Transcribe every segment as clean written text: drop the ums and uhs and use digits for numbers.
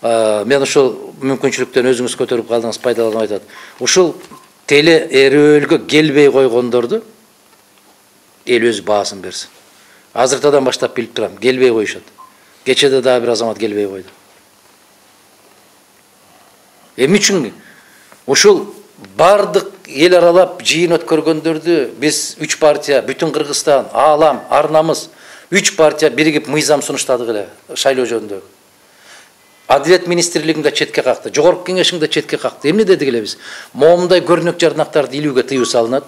Мен ушул мүмкүнчүлүктөн өзүңүз көтөрүп калдыңыз, пайдаланып айтат. Ушул теле эрөөлгө келбей койгондорду эл өз баасын берсин. Азыртадан баштап билип турам, келбей коюшат. Кечеде дагы бир азамат келбей койду. Эмне үчүн ушул бардык эл аралап жыйын өткөргөндөрдү биз 3 партия, бүтүн Кыргызстан, Аалам, Арнамыз 3 партия биригип мыйзам сунуштадык эле шайлоо жөнүндө. Адилет министрлигинде четке какты, жогорку кеңешинде четке какты. Эмне дедик эле биз? Моундай көрүнөк жарнактарды илүүгө тыюу салынат.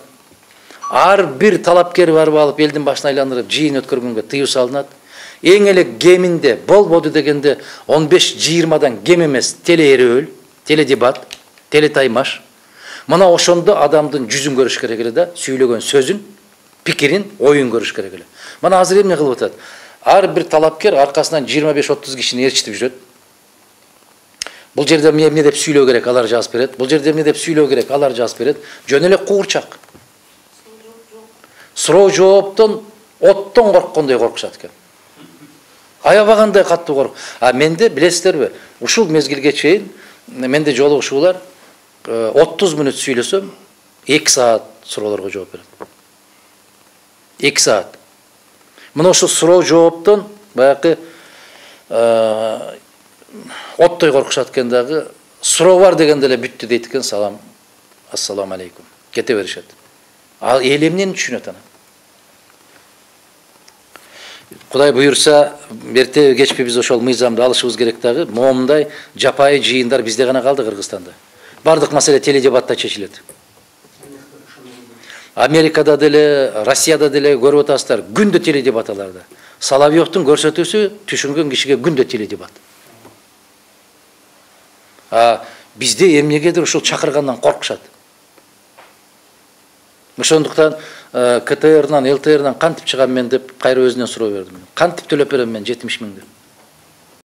Ар бир талапкер барып алып элдин башын айландырып жыйын өткөргөнгө тыюу салынат. Эң эле кеминде болбоду дегенде 15-20дан кем эмес теле эрөөл, теле дебат, теле таймаш. Мына ошондо адамдын жүзүн көрүш керек эле да, сүйлөгөн сөзүн, пикирин, оюн көрүш керек эле. Мына азыр эмне кылып атат? Ар бир талапкер аркасынан 25-30 кишини ээрчитип жүрөт. Бул жерде эмне деп сүйлөө керек, алар жазып берет. Бул жерде эмне деп сүйлөө керек, алар жазып берет. Жөн эле куурчак. Суроо жооптон оттон корккондой коркушат экен. Аябагандай катуу корк. Менде билесиздерби, ушул мезгилге чейин менде жолугушуулар 30 мүнөт сүйлөсөм 2 саат суроолорго жооп берет. 2 саат. Мына ошол суроо жооптон баягы оттой коркушат экен дагы, суроо бар дегенде эле бүттү дейт экен, салам, ассаламу алейкум. Кете беришет. Ал эл эмнени түшүнөт ана? Кудай буйрса, эрте кечпи биз ошол мыйзамды алышыбыз керек дагы. Момундай жапайы жыйындар бизде гана калды Кыргызстанда. Бардык маселе теледебатта чечилет. Америкада деле, Россияда деле көрүп атасыздар, күндө теледебат аларда. Соловьевдун көрсөтүүсү түшүнгөн кишиге күндө теледебат. Бизде эмнегедир ушул чакыргандан коркушат. Ошондуктан КТРнан, ЛТРнан кантип чыгам мен деп кайра өзүнөн суроо бердим. Кантип төлөп берем мен 70 миңди?